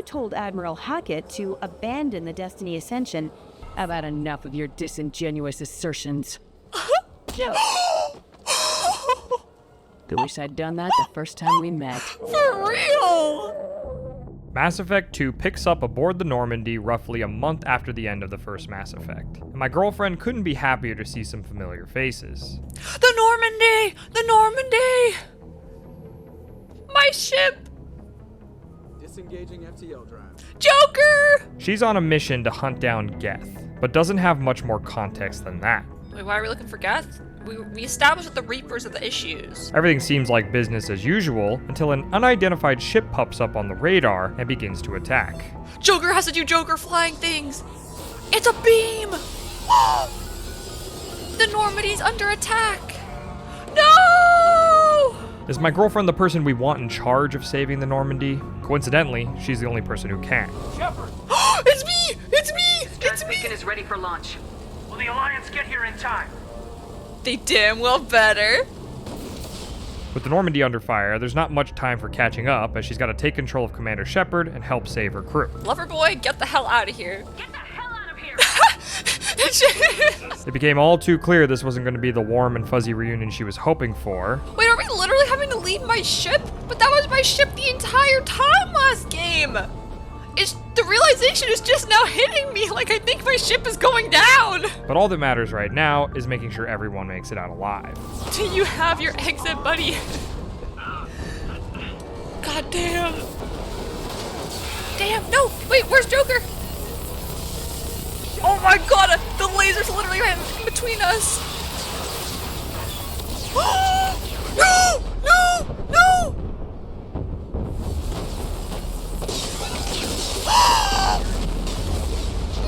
told Admiral Hackett to abandon the Destiny Ascension. I've had enough of your disingenuous assertions. Joke. I wish I'd done that the first time we met. For real! Mass Effect 2 picks up aboard the Normandy roughly a month after the end of the first Mass Effect, and my girlfriend couldn't be happier to see some familiar faces. The Normandy! The Normandy! My ship! Disengaging FTL drive. Joker! She's on a mission to hunt down Geth, but doesn't have much more context than that. Wait, why are we looking for Geth? We established that the Reapers are the issues. Everything seems like business as usual until an unidentified ship pops up on the radar and begins to attack. Joker has to do Joker flying things! It's a beam! The Normandy's under attack! No! Is my girlfriend the person we want in charge of saving the Normandy? Coincidentally, she's the only person who can. Shepard! It's me! It's me! It's me! Beacon is ready for launch. Will the Alliance get here in time? They damn well better. With the Normandy under fire, there's not much time for catching up, as she's got to take control of Commander Shepard and help save her crew. Lover boy, get the hell out of here. Get the hell out of here! It became all too clear this wasn't going to be the warm and fuzzy reunion she was hoping for. Wait, are we literally having to leave my ship? But that was my ship the entire time last game. The realization is just now hitting me, like I think my ship is going down. But all that matters right now is making sure everyone makes it out alive. Do you have your exit, buddy? God damn. Damn, no, wait, where's Joker? Oh my god, the laser's literally right in between us. No, no, no.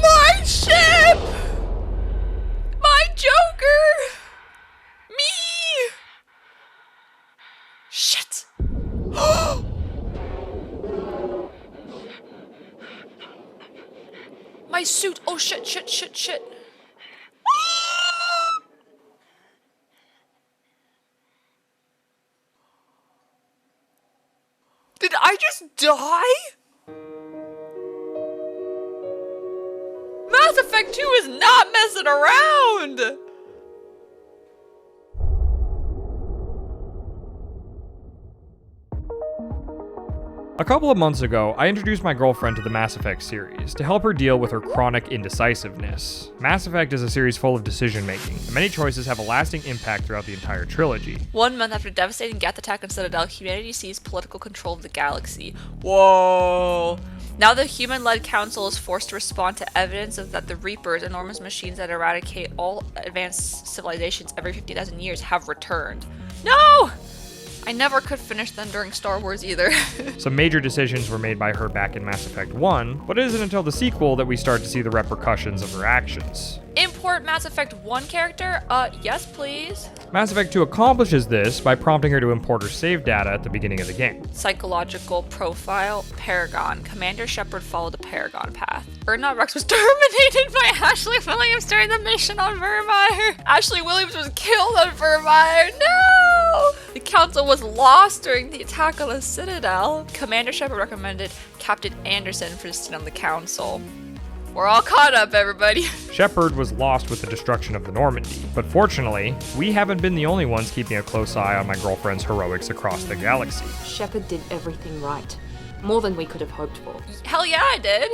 My ship! My Joker! Me! Shit! My suit! Oh shit, shit, shit, shit! Did I just die? Mass Effect 2 is not messing around! A couple of months ago, I introduced my girlfriend to the Mass Effect series to help her deal with her chronic indecisiveness. Mass Effect is a series full of decision-making, and many choices have a lasting impact throughout the entire trilogy. 1 month after a devastating Geth attack on Citadel, humanity seized political control of the galaxy. Whoa! Now the human-led council is forced to respond to evidence of that the Reapers, enormous machines that eradicate all advanced civilizations every 50,000 years, have returned. No! I never could finish them during Star Wars either. Some major decisions were made by her back in Mass Effect 1, but it isn't until the sequel that we start to see the repercussions of her actions. Import Mass Effect 1 character? Yes please. Mass Effect 2 accomplishes this by prompting her to import her save data at the beginning of the game. Psychological profile, Paragon. Commander Shepard followed the Paragon path. Ernest Rex was terminated by Ashley Williams during the mission on Vermeer. Ashley Williams was killed on Vermeer. No! The council was lost during the attack on the Citadel. Commander Shepard recommended Captain Anderson for the seat on the council. We're all caught up, everybody. Shepard was lost with the destruction of the Normandy, but fortunately, we haven't been the only ones keeping a close eye on my girlfriend's heroics across the galaxy. Shepard did everything right. More than we could have hoped for. Hell yeah, I did.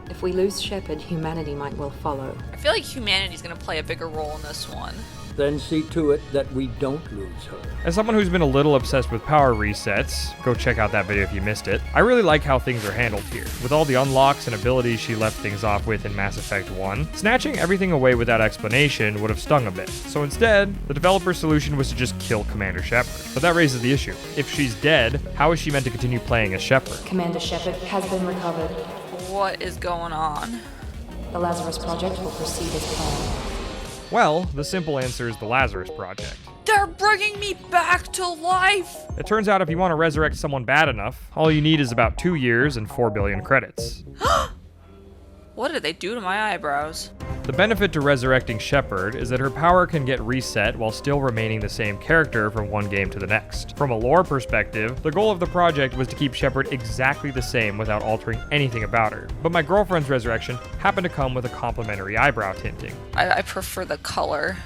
If we lose Shepard, humanity might well follow. I feel like humanity's gonna play a bigger role in this one. Then see to it that we don't lose her. As someone who's been a little obsessed with power resets, go check out that video if you missed it, I really like how things are handled here. With all the unlocks and abilities she left things off with in Mass Effect 1, snatching everything away without explanation would have stung a bit. So instead, the developer's solution was to just kill Commander Shepard. But that raises the issue. If she's dead, how is she meant to continue playing as Shepard? Commander Shepard has been recovered. What is going on? The Lazarus Project will proceed as planned. Well, the simple answer is the Lazarus Project. They're bringing me back to life! It turns out if you want to resurrect someone bad enough, all you need is about 2 years and 4 billion credits. What did they do to my eyebrows? The benefit to resurrecting Shepard is that her power can get reset while still remaining the same character from one game to the next. From a lore perspective, the goal of the project was to keep Shepard exactly the same without altering anything about her. But my girlfriend's resurrection happened to come with a complimentary eyebrow tinting. I prefer the color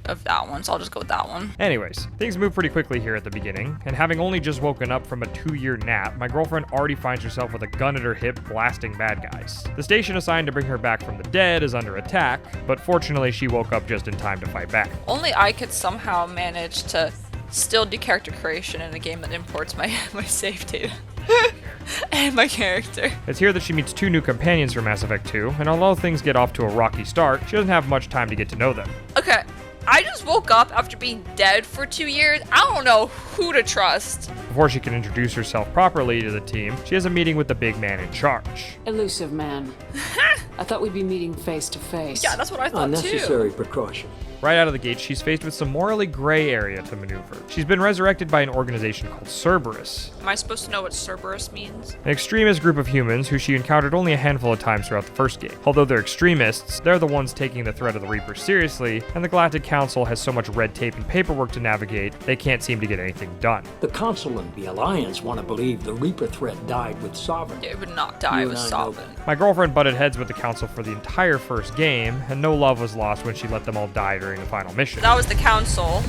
of that one, so I'll just go with that one. Anyways, things move pretty quickly here at the beginning, and having only just woken up from a 2-year nap, my girlfriend already finds herself with a gun at her hip blasting bad guys. The station assigned to bring her back from the dead is under attack, but fortunately she woke up just in time to fight back. Only I could somehow manage to still do character creation in a game that imports my save data. And my character. It's here that she meets 2 new companions from Mass Effect 2, and although things get off to a rocky start, she doesn't have much time to get to know them. Okay, I just woke up after being dead for 2 years. I don't know who to trust. Before she can introduce herself properly to the team, she has a meeting with the big man in charge. Elusive man. I thought we'd be meeting face to face. Yeah, that's what I thought Unnecessary too. precaution. Right out of the gate, she's faced with some morally gray area to maneuver. She's been resurrected by an organization called Cerberus, Am I supposed to know what Cerberus means? an extremist group of humans who she encountered only a handful of times throughout the first game. Although they're extremists, they're the ones taking the threat of the Reaper seriously, and the Galactic Council has so much red tape and paperwork to navigate, they can't seem to get anything done. The Council and the Alliance want to believe the Reaper threat died with Sovereign. It would not die You with and I Sovereign. My girlfriend butted heads with the Council for the entire first game, and no love was lost when she let them all die during the final mission. That was the Council.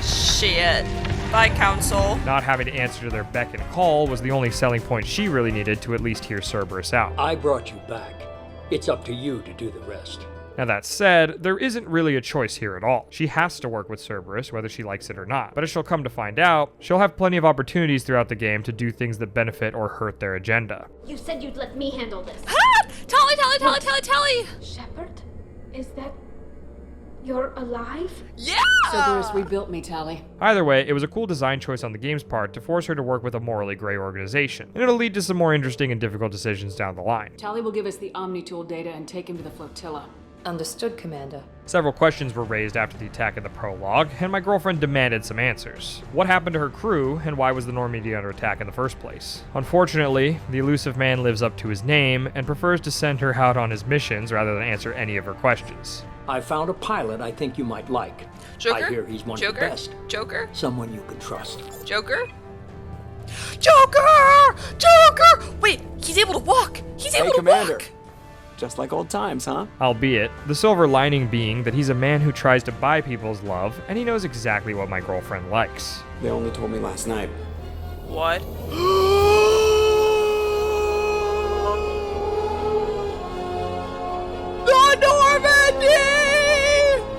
Shit. Bye, Council. Not having to answer to their beck and call was the only selling point she really needed to at least hear Cerberus out. I brought you back. It's up to you to do the rest. Now that said, there isn't really a choice here at all. She has to work with Cerberus, whether she likes it or not. But as she'll come to find out, she'll have plenty of opportunities throughout the game to do things that benefit or hurt their agenda. You said you'd let me handle this. Ah! Tally! Shepard? Is that... You're alive? Yeah! Cerberus rebuilt me, Tally. Either way, it was a cool design choice on the game's part to force her to work with a morally gray organization, and it'll lead to some more interesting and difficult decisions down the line. Tally will give us the Omni-Tool data and take him to the flotilla. Understood, Commander. Several questions were raised after the attack in the prologue, and my girlfriend demanded some answers. What happened to her crew, and why was the Normandy under attack in the first place? Unfortunately, the elusive man lives up to his name and prefers to send her out on his missions rather than answer any of her questions. I found a pilot I think you might like. Joker? I hear he's one of Joker? the best. Joker? Someone you can trust. Joker? Joker! Joker! Wait, he's able to walk! He's able to Commander. walk! Just like old times, huh? Albeit, the silver lining being that he's a man who tries to buy people's love, and he knows exactly what my girlfriend likes. They only told me last night. What? The Normandy!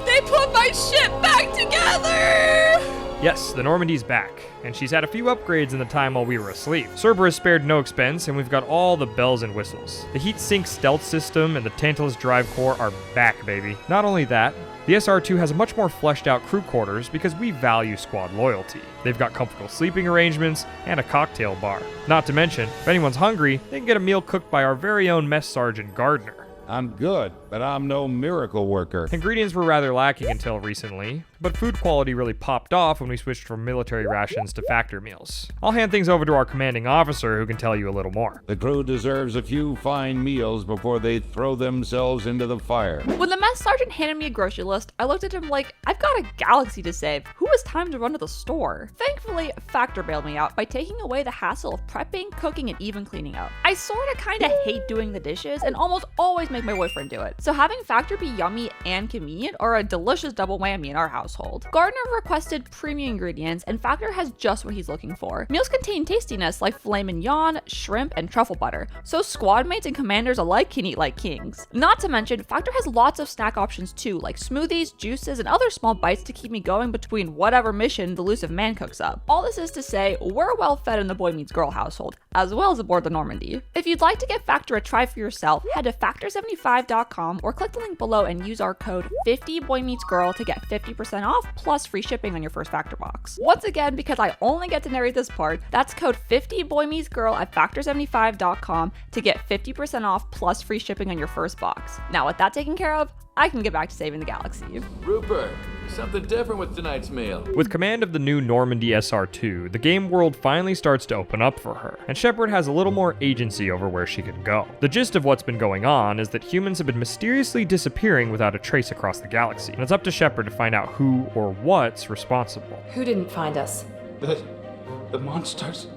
They put my ship back together! Yes, the Normandy's back, and she's had a few upgrades in the time while we were asleep. Cerberus spared no expense, and we've got all the bells and whistles. The heat sink stealth system and the Tantalus drive core are back, baby. Not only that, the SR2 has much more fleshed out crew quarters because we value squad loyalty. They've got comfortable sleeping arrangements and a cocktail bar. Not to mention, if anyone's hungry, they can get a meal cooked by our very own mess sergeant Gardner. I'm good, but I'm no miracle worker. Ingredients were rather lacking until recently, but food quality really popped off when we switched from military rations to factor meals. I'll hand things over to our commanding officer who can tell you a little more. The crew deserves a few fine meals before they throw themselves into the fire. When the mess sergeant handed me a grocery list, I looked at him like, I've got a galaxy to save. Who has time to run to the store? Thankfully, Factor bailed me out by taking away the hassle of prepping, cooking, and even cleaning up. I sorta kinda hate doing the dishes and almost always make my boyfriend do it. So having Factor be yummy and convenient are a delicious double whammy in our household. Gardner requested premium ingredients and Factor has just what he's looking for. Meals contain tastiness like filet mignon, shrimp, and truffle butter, so squad mates and commanders alike can eat like kings. Not to mention, Factor has lots of snack options too, like smoothies, juices, and other small bites to keep me going between whatever mission the elusive man cooks up. All this is to say, we're well fed in the boy meets girl household, as well as aboard the Normandy. If you'd like to get Factor a try for yourself, head to factor75.com or click the link below and use our code 50boymeetsgirl to get 50% off plus free shipping on your first Factor box. Once again, because I only get to narrate this part, that's code 50boymeetsgirl at factor75.com to get 50% off plus free shipping on your first box. Now with that taken care of, I can get back to saving the galaxy. Rupert, something different with tonight's meal. With command of the new Normandy SR2, the game world finally starts to open up for her, and Shepard has a little more agency over where she can go. The gist of what's been going on is that humans have been mysteriously disappearing without a trace across the galaxy, and it's up to Shepard to find out who or what's responsible. Who didn't find us? The monsters.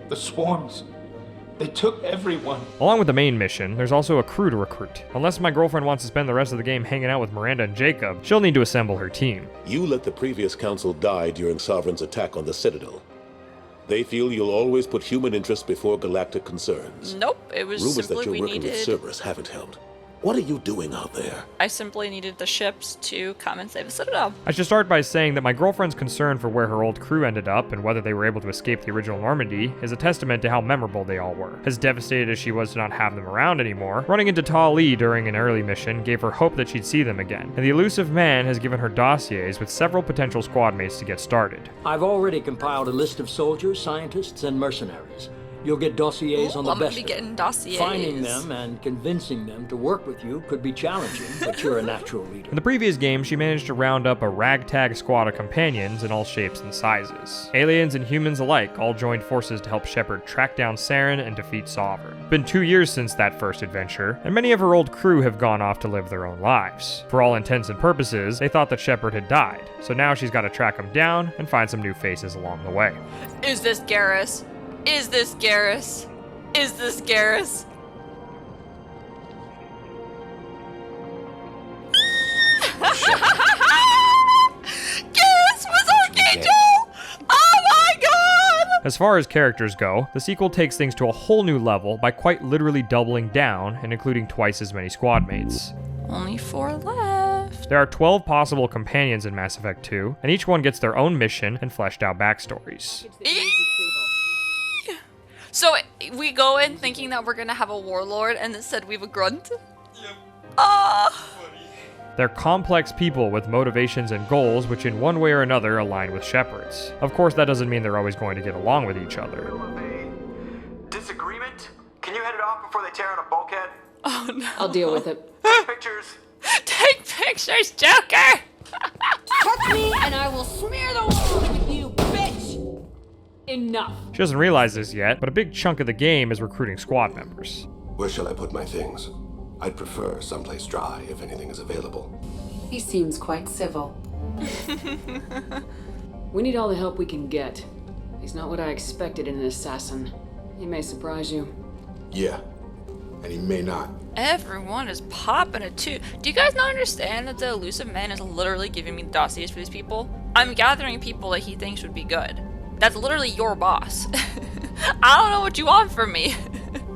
The swarms. They took everyone. Along with the main mission, there's also a crew to recruit. Unless my girlfriend wants to spend the rest of the game hanging out with Miranda and Jacob, she'll need to assemble her team. You let the previous council die during Sovereign's attack on the Citadel. They feel you'll always put human interests before galactic concerns. Nope, it was Rumors simply that you're we working needed... with Cerberus haven't helped. What are you doing out there? I simply needed the ships to come and save the Citadel. I should start by saying that my girlfriend's concern for where her old crew ended up and whether they were able to escape the original Normandy is a testament to how memorable they all were. As devastated as she was to not have them around anymore, running into Tali during an early mission gave her hope that she'd see them again, and the elusive man has given her dossiers with several potential squad mates to get started. I've already compiled a list of soldiers, scientists, and mercenaries. You'll get dossiers on the I'm gonna best be of getting them. dossiers. Finding them and convincing them to work with you could be challenging, but you're a natural leader. In the previous game, she managed to round up a ragtag squad of companions in all shapes and sizes. Aliens and humans alike all joined forces to help Shepard track down Saren and defeat Sovereign. It's been 2 years since that first adventure, and many of her old crew have gone off to live their own lives. For all intents and purposes, they thought that Shepard had died, so now she's got to track him down and find some new faces along the way. Is this Garrus? Is this Garrus? Is this Garrus? Garrus was Archangel! Oh my god! As far as characters go, the sequel takes things to a whole new level by quite literally doubling down and including twice as many squad mates. Only 4 left. There are 12 possible companions in Mass Effect 2, and each one gets their own mission and fleshed out backstories. So we go in thinking that we're gonna have a warlord, and instead we have a grunt? Yep. They're complex people with motivations and goals which in one way or another align with Shepard's. Of course, that doesn't mean they're always going to get along with each other. Disagreement? Can you head it off before they tear out a bulkhead? Oh no. I'll deal with it. Take pictures. Take pictures, Joker! Touch me and I will smear the walls with you, bitch! Enough. She doesn't realize this yet, but a big chunk of the game is recruiting squad members. Where shall I put my things? I'd prefer someplace dry if anything is available. He seems quite civil. We need all the help we can get. He's not what I expected in an assassin. He may surprise you. Yeah, and he may not. Everyone is popping it too. Do you guys not understand that the elusive man is literally giving me the dossiers for these people? I'm gathering people that he thinks would be good. That's literally your boss. I don't know what you want from me.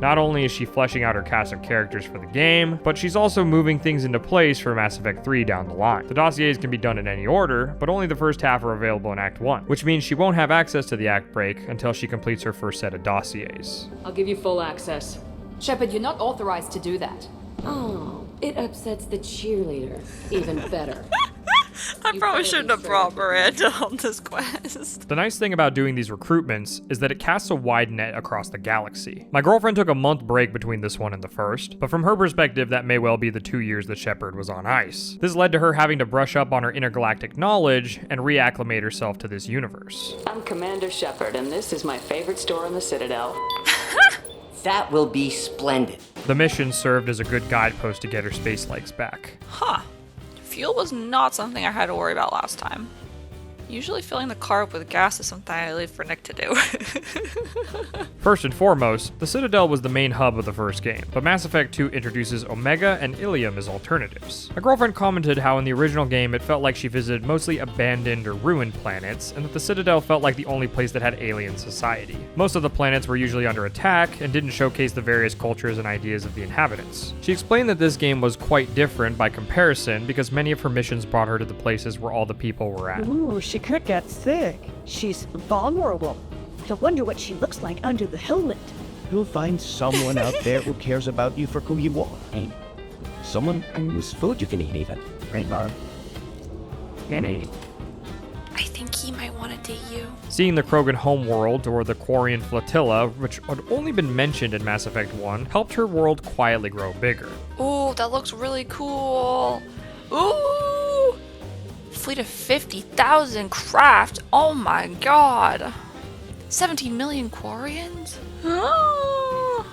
Not only is she fleshing out her cast of characters for the game, but she's also moving things into place for Mass Effect 3 down the line. The dossiers can be done in any order, but only the first half are available in Act 1, which means she won't have access to the Act break until she completes her first set of dossiers. I'll give you full access. Shepard, you're not authorized to do that. Oh, it upsets the cheerleader. Even better. I probably shouldn't have brought Miranda on this quest. The nice thing about doing these recruitments is that it casts a wide net across the galaxy. My girlfriend took a month break between this one and the first, but from her perspective that may well be the 2 years that Shepard was on ice. This led to her having to brush up on her intergalactic knowledge and reacclimate herself to this universe. I'm Commander Shepard, and this is my favorite store on the Citadel. That will be splendid. The mission served as a good guidepost to get her space legs back. Huh. Fuel was not something I had to worry about last time. Usually filling the car up with gas is something I leave for Nick to do. First and foremost, the Citadel was the main hub of the first game, but Mass Effect 2 introduces Omega and Ilium as alternatives. My girlfriend commented how in the original game it felt like she visited mostly abandoned or ruined planets, and that the Citadel felt like the only place that had alien society. Most of the planets were usually under attack and didn't showcase the various cultures and ideas of the inhabitants. She explained that this game was quite different by comparison because many of her missions brought her to the places where all the people were at. Ooh, she could get sick. She's vulnerable. I wonder what she looks like under the helmet. You'll find someone out there who cares about you for who you are. Hey, someone whose food you can eat even. Right, Barb? Can eat. I think he might want to date you. Seeing the Krogan homeworld, or the Quarian flotilla, which had only been mentioned in Mass Effect 1, helped her world quietly grow bigger. Ooh, that looks really cool. Ooh! Fleet of 50,000 craft. Oh my god. 17 million Quarians?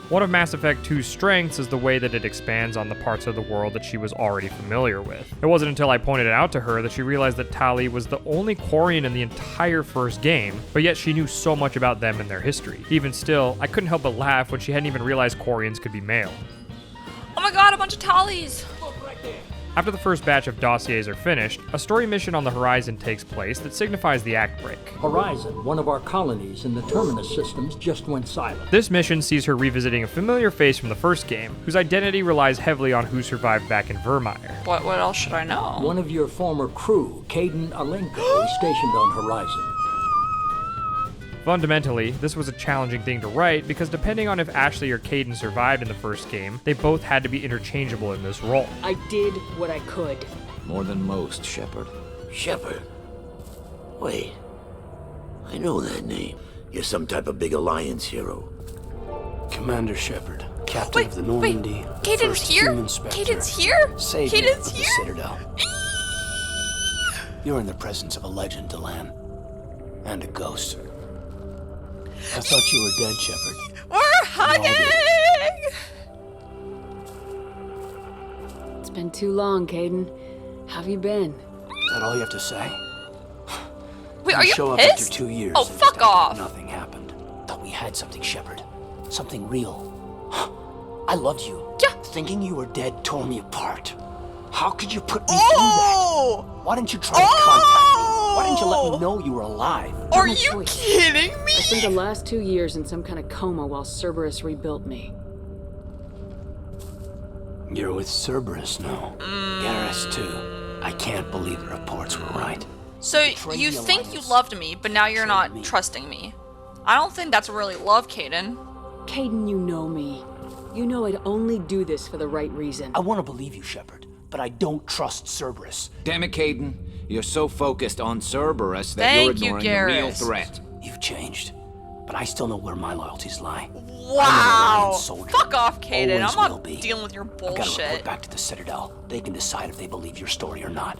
One of Mass Effect 2's strengths is the way that it expands on the parts of the world that she was already familiar with. It wasn't until I pointed it out to her that she realized that Tali was the only Quarian in the entire first game, but yet she knew so much about them and their history. Even still, I couldn't help but laugh when she hadn't even realized Quarians could be male. Oh my god, a bunch of Talis! After the first batch of dossiers are finished, a story mission on the horizon takes place that signifies the act break. Horizon, one of our colonies in the Terminus systems, just went silent. This mission sees her revisiting a familiar face from the first game, whose identity relies heavily on who survived back in Vermeer. What else should I know? One of your former crew, Caden Alenko, is stationed on Horizon. Fundamentally, this was a challenging thing to write because depending on if Ashley or Caden survived in the first game, they both had to be interchangeable in this role. I did what I could. More than most, Shepard. Shepard? Wait. I know that name. You're some type of big Alliance hero. Commander Shepard, captain of the Normandy. Caden's first here? human spectre, Caden's here? savior Caden's of the here? Citadel. You're in the presence of a legend, Delan. And a ghost. I thought you were dead, Shepard. We're hugging! It's been too long, Caden. How have you been? Is that all you have to say? Wait, are you show up pissed? after 2 years. Oh, and fuck just act like off! Nothing happened. Thought we had something, Shepard. Something real. I loved you. Yeah. Thinking you were dead tore me apart. How could you put me through that? Why didn't you try to contact me? Why didn't you let me know you were alive? Are you kidding me? I spent the last 2 years in some kind of coma while Cerberus rebuilt me. You're with Cerberus now. Garrus too. I can't believe the reports were right. So you think you loved me, but now you're not trusting me. I don't think that's really love, Caden. Caden, you know me. You know I'd only do this for the right reason. I want to believe you, Shepard, but I don't trust Cerberus. Damn it, Caden. You're so focused on Cerberus that Thank you're you, ignoring the real Garrus. threat. You've changed, but I still know where my loyalties lie. Wow! Fuck off, Caden. Always I'm will not be. dealing with your I've got to report bullshit. back to the Citadel. They can decide if they believe your story or not.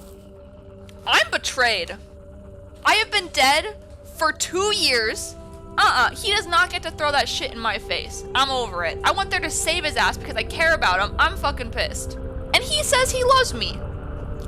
I'm betrayed. I have been dead for 2 years. He does not get to throw that shit in my face. I'm over it. I went there to save his ass because I care about him. I'm fucking pissed. And he says he loves me.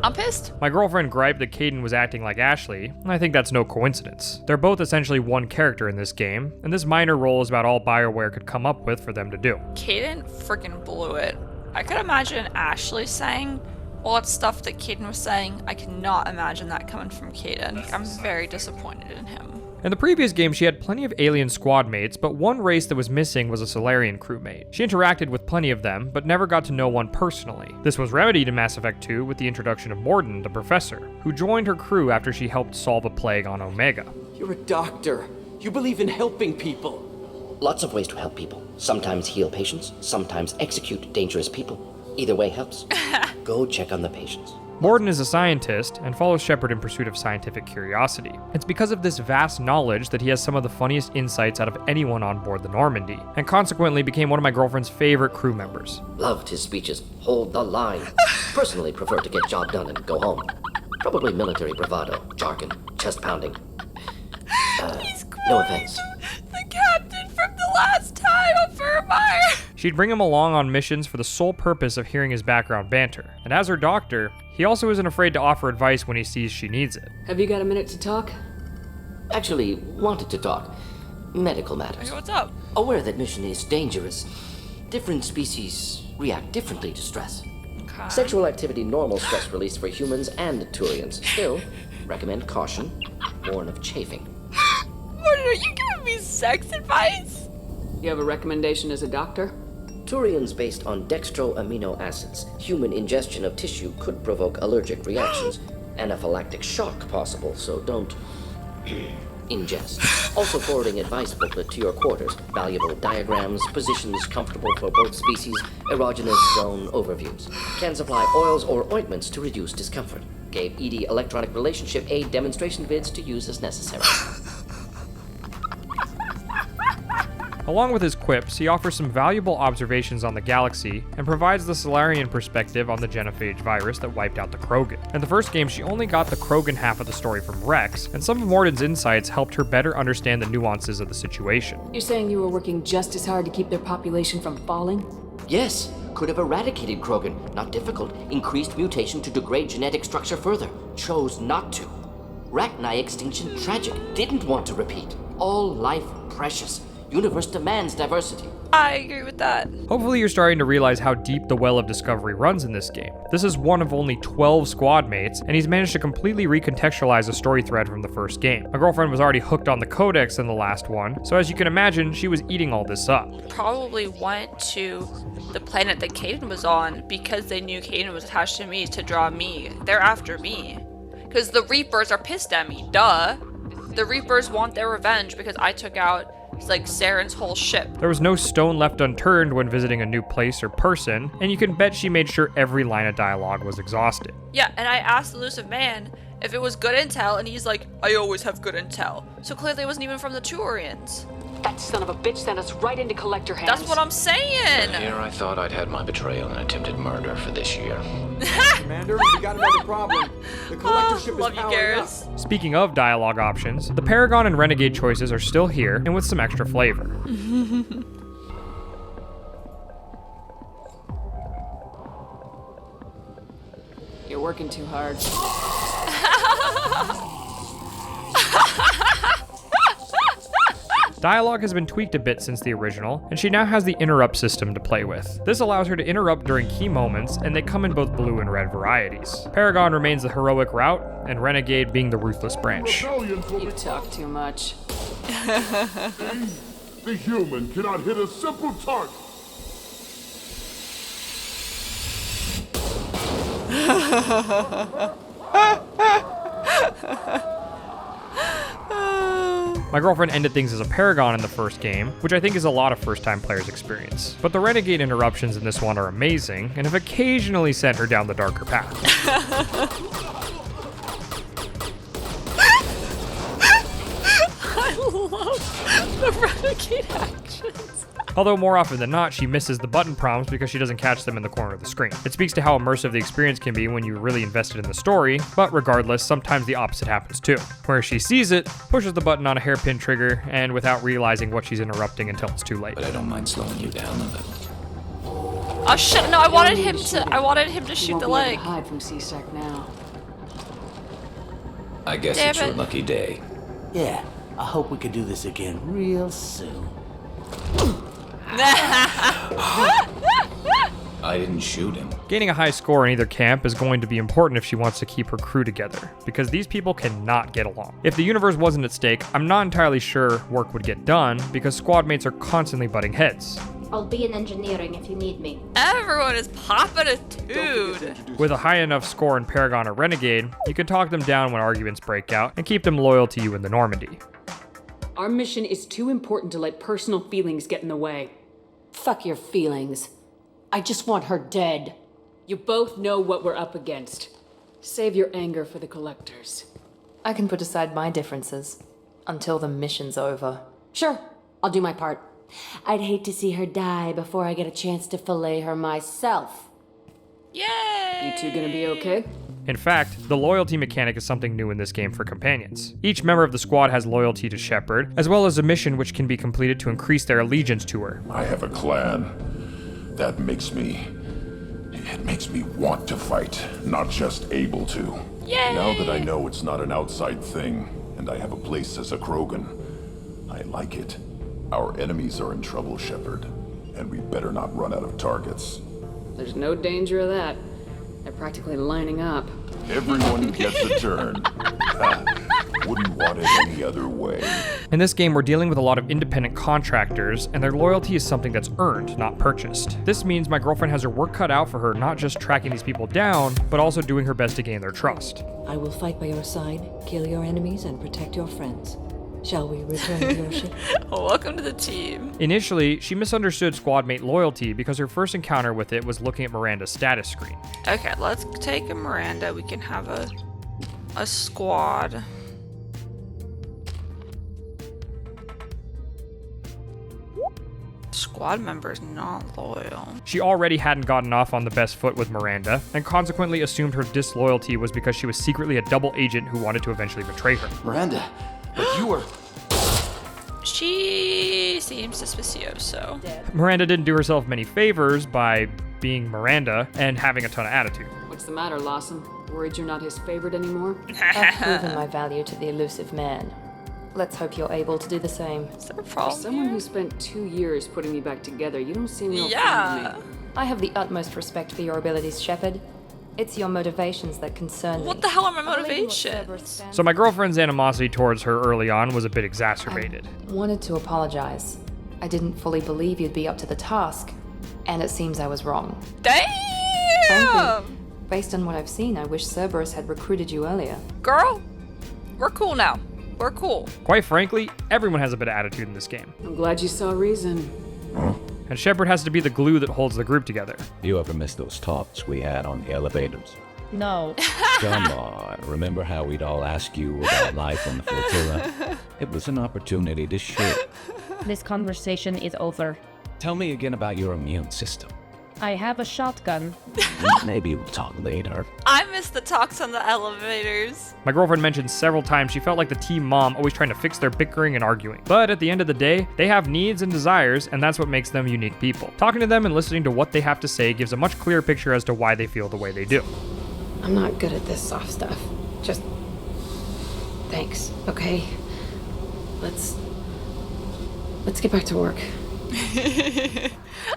I'm pissed. My girlfriend griped that Caden was acting like Ashley, and I think that's no coincidence. They're both essentially one character in this game, and this minor role is about all BioWare could come up with for them to do. Caden freaking blew it. I could imagine Ashley saying all that stuff that Caden was saying. I cannot imagine that coming from Caden. I'm very disappointed in him. In the previous game, she had plenty of alien squad mates, but one race that was missing was a Solarian crewmate. She interacted with plenty of them, but never got to know one personally. This was remedied in Mass Effect 2 with the introduction of Mordin, the professor, who joined her crew after she helped solve a plague on Omega. You're a doctor. You believe in helping people. Lots of ways to help people. Sometimes heal patients, sometimes execute dangerous people. Either way helps. Go check on the patients. Mordin is a scientist and follows Shepard in pursuit of scientific curiosity. It's because of this vast knowledge that he has some of the funniest insights out of anyone on board the Normandy, and consequently became one of my girlfriend's favorite crew members. Loved his speeches. Hold the line. Personally prefer to get job done and go home. Probably military bravado, jargon, chest pounding. No offense. The captain from the last time of Vermeer. She'd bring him along on missions for the sole purpose of hearing his background banter. And as her doctor, he also isn't afraid to offer advice when he sees she needs it. Have you got a minute to talk? Actually, wanted to talk. Medical matters. Hey, what's up? Aware that mission is dangerous. Different species react differently to stress. Okay. Sexual activity normal stress release for humans and Turians. Still, recommend caution. Warn of chafing. What, are you giving me sex advice? You have a recommendation as a doctor? Turians based on dextro amino acids. Human ingestion of tissue could provoke allergic reactions. Anaphylactic shock possible, so don't ingest. Also forwarding advice booklet to your quarters. Valuable diagrams, positions comfortable for both species, erogenous zone overviews. Can supply oils or ointments to reduce discomfort. Gave ED electronic relationship aid demonstration vids to use as necessary. Along with his quips, he offers some valuable observations on the galaxy and provides the Solarian perspective on the genophage virus that wiped out the Krogan. In the first game, she only got the Krogan half of the story from Rex, and some of Morden's insights helped her better understand the nuances of the situation. You're saying you were working just as hard to keep their population from falling? Yes, could have eradicated Krogan. Not difficult. Increased mutation to degrade genetic structure further. Chose not to. Rachni extinction tragic. Didn't want to repeat. All life precious. Universe demands diversity. I agree with that. Hopefully you're starting to realize how deep the well of discovery runs in this game. This is one of only 12 squad mates, and he's managed to completely recontextualize a story thread from the first game. My girlfriend was already hooked on the Codex in the last one, so as you can imagine, she was eating all this up. Probably went to the planet that Caden was on because they knew Caden was attached to me to draw me. They're after me. Because the Reapers are pissed at me, duh. The Reapers want their revenge because I took out like Saren's whole ship. There was no stone left unturned when visiting a new place or person, and you can bet she made sure every line of dialogue was exhausted. Yeah, and I asked the elusive man if it was good intel, and he's like, I always have good intel. So clearly it wasn't even from the Turians. That son of a bitch sent us right into Collector hands. That's what I'm saying! Here I thought I'd had my betrayal and attempted murder for this year. Commander, we got another problem. The Collector ship is powering up. Speaking of dialogue options, the Paragon and Renegade choices are still here, and with some extra flavor. You're working too hard. Dialogue has been tweaked a bit since the original, and she now has the interrupt system to play with. This allows her to interrupt during key moments, and they come in both blue and red varieties. Paragon remains the heroic route, and Renegade being the ruthless branch. You talk too much. The human cannot hit a simple target. My girlfriend ended things as a Paragon in the first game, which I think is a lot of first-time players experience. But the Renegade interruptions in this one are amazing, and have occasionally sent her down the darker path. I love the Renegade actions. Although more often than not, she misses the button prompts because she doesn't catch them in the corner of the screen. It speaks to how immersive the experience can be when you're really invested in the story, but regardless, sometimes the opposite happens too, where she sees it, pushes the button on a hairpin trigger, and without realizing what she's interrupting until it's too late. But I don't mind slowing you down a little. Oh shit, no, I wanted him to shoot the leg. Hide from C-Sec now. I guess Damn it's your it. lucky day. Yeah, I hope we could do this again real soon. I didn't shoot him. Gaining a high score in either camp is going to be important if she wants to keep her crew together, because these people cannot get along. If the universe wasn't at stake, I'm not entirely sure work would get done, because squad mates are constantly butting heads. I'll be in engineering if you need me. Everyone is popping a dude. With a high enough score in Paragon or Renegade, you can talk them down when arguments break out, and keep them loyal to you in the Normandy. Our mission is too important to let personal feelings get in the way. Fuck your feelings. I just want her dead. You both know what we're up against. Save your anger for the Collectors. I can put aside my differences until the mission's over. Sure, I'll do my part. I'd hate to see her die before I get a chance to fillet her myself. Yay! You two gonna be okay? In fact, the loyalty mechanic is something new in this game for companions. Each member of the squad has loyalty to Shepard, as well as a mission which can be completed to increase their allegiance to her. I have a clan. That makes me... It makes me want to fight, not just able to. Yay! Now that I know it's not an outside thing, and I have a place as a Krogan, I like it. Our enemies are in trouble, Shepard, and we better not run out of targets. There's no danger of that. They're practically lining up. Everyone gets a turn. Wouldn't want it any other way. In this game, we're dealing with a lot of independent contractors, and their loyalty is something that's earned, not purchased. This means my girlfriend has her work cut out for her, not just tracking these people down, but also doing her best to gain their trust. I will fight by your side, kill your enemies, and protect your friends. Shall we return to your ship? Welcome to the team. Initially, she misunderstood squad mate loyalty because her first encounter with it was looking at Miranda's status screen. Okay, let's take a Miranda. We can have a squad. squad member's not loyal. She already hadn't gotten off on the best foot with Miranda, and consequently assumed her disloyalty was because she was secretly a double agent who wanted to eventually betray her. Miranda, but you were... She seems suspicioso. Miranda didn't do herself many favors by being Miranda and having a ton of attitude. What's the matter, Lawson? Worried you're not his favorite anymore? I've proven my value to the elusive man. Let's hope you're able to do the same. Is there a problem? For someone who spent 2 years putting me back together, you don't seem real Yeah. fond of me. I have the utmost respect for your abilities, Shepard. It's your motivations that concern me. What the hell are my motivations? So my girlfriend's animosity towards her early on was a bit exacerbated. Wanted to apologize. I didn't fully believe you'd be up to the task, and it seems I was wrong. Damn! Frankly, based on what I've seen, I wish Cerberus had recruited you earlier. Girl, we're cool now. We're cool. Quite frankly, everyone has a bit of attitude in this game. I'm glad you saw reason. And Shepard has to be the glue that holds the group together. You ever miss those talks we had on the elevators? No. Come on, remember how we'd all ask you about life on the flotilla? It was an opportunity to share. This conversation is over. Tell me again about your immune system. I have a shotgun. Maybe we'll talk later. I miss the talks on the elevators. My girlfriend mentioned several times she felt like the team mom, always trying to fix their bickering and arguing. But at the end of the day, they have needs and desires, and that's what makes them unique people. Talking to them and listening to what they have to say gives a much clearer picture as to why they feel the way they do. I'm not good at this soft stuff. Just... thanks, okay? Let's get back to work.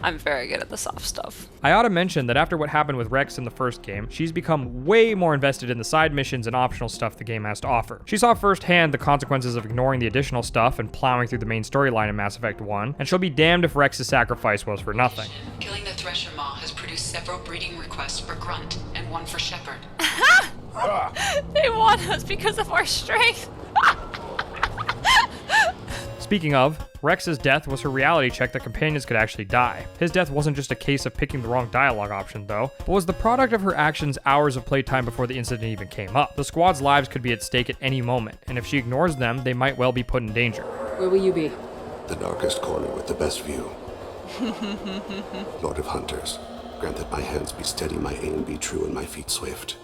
I'm very good at the soft stuff. I ought to mention that after what happened with Rex in the first game, she's become way more invested in the side missions and optional stuff the game has to offer. She saw firsthand the consequences of ignoring the additional stuff and plowing through the main storyline in Mass Effect 1, and she'll be damned if Rex's sacrifice was for nothing. Killing the Thresher Maw has produced several breeding requests for Grunt and one for Shepard. They want us because of our strength. Speaking of, Rex's death was her reality check that companions could actually die. His death wasn't just a case of picking the wrong dialogue option though, but was the product of her actions hours of playtime before the incident even came up. The squad's lives could be at stake at any moment, and if she ignores them, they might well be put in danger. Where will you be? The darkest corner with the best view. Lord of Hunters, grant that my hands be steady, my aim be true, and my feet swift.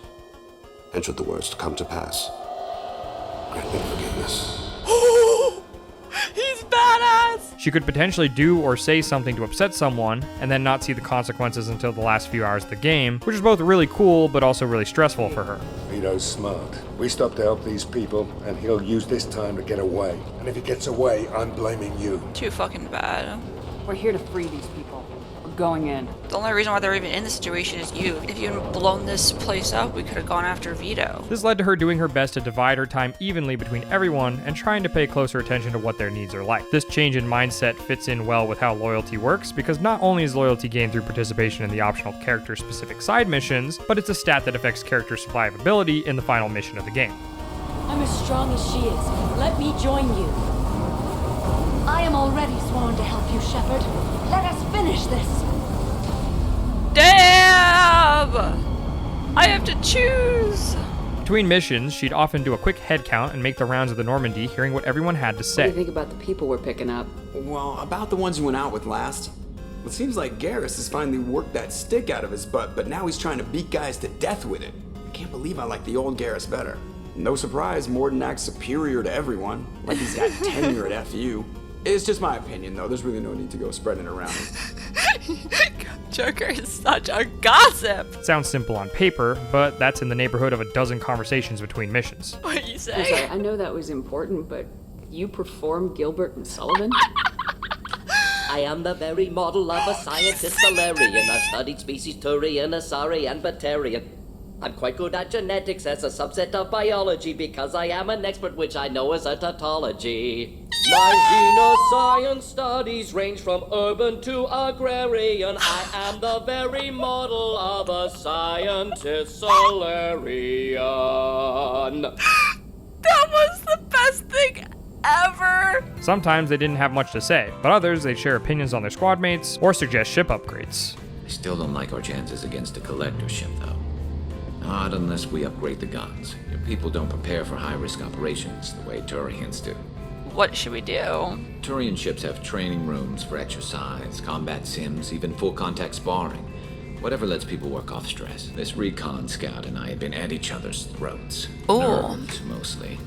And should the worst come to pass, grant me forgiveness. He's badass! She could potentially do or say something to upset someone, and then not see the consequences until the last few hours of the game, which is both really cool, but also really stressful for her. Vito's smart. We stopped to help these people, and he'll use this time to get away. And if he gets away, I'm blaming you. Too fucking bad. We're here to free these people. We're going in. The only reason why they're even in this situation is you. If you hadn't blown this place up, we could have gone after Vito. This led to her doing her best to divide her time evenly between everyone and trying to pay closer attention to what their needs are like. This change in mindset fits in well with how loyalty works, because not only is loyalty gained through participation in the optional character-specific side missions, but it's a stat that affects character survivability in the final mission of the game. I'm as strong as she is. Let me join you. I am already sworn to help you, Shepard. Let us finish this. Damn! I have to choose. Between missions, she'd often do a quick head count and make the rounds of the Normandy, hearing what everyone had to What do say. you think about the people we're picking up? Well, about the ones you went out with last. It seems like Garrus has finally worked that stick out of his butt, but now he's trying to beat guys to death with it. I can't believe I like the old Garrus better. No surprise, Morden acts superior to everyone, like he's got tenure at FU. It's just my opinion, though. There's really no need to go spreading it around. Joker is such a gossip. Sounds simple on paper, but that's in the neighborhood of a dozen conversations between missions. What you say? I'm sorry, I know that was important, but you perform Gilbert and Sullivan? I am the very model of a scientist Valerian. I've studied species Turian, Asari, and Batarian. I'm quite good at genetics as a subset of biology because I am an expert, which I know as a tautology. My xenoscience studies range from urban to agrarian. I am the very model of a scientist Solarian. That was the best thing ever. Sometimes they didn't have much to say, but others they'd share opinions on their squad mates or suggest ship upgrades. I still don't like our chances against the collector ship, though. Not unless we upgrade the guns. Your people don't prepare for high-risk operations the way Turians do. What should we do? Turian ships have training rooms for exercise, combat sims, even full-contact sparring. Whatever lets people work off stress. This recon scout and I have been at each other's throats. Ooh. Nerves, mostly.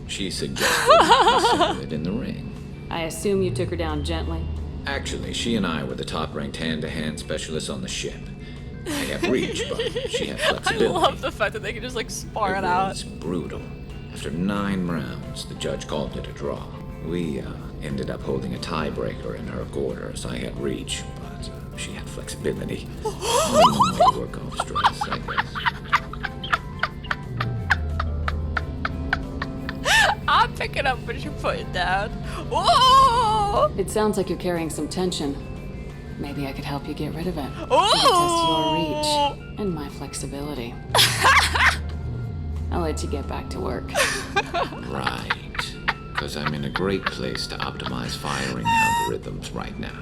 She suggested we settle it in the ring. I assume you took her down gently? Actually, she and I were the top-ranked hand-to-hand specialists on the ship. I have reach, but she had I flexibility. love the fact that they can just like spar it out. It was brutal. After 9 rounds, the judge called it a draw. We ended up holding a tiebreaker in her quarters. I had reach, but she had flexibility. One way to work off stress, I guess. I'm picking up what you're putting down. Whoa! It sounds like you're carrying some tension. Maybe I could help you get rid of it. Ooh! To test your reach and my flexibility. I'll let you get back to work. Right. Because I'm in a great place to optimize firing algorithms right now.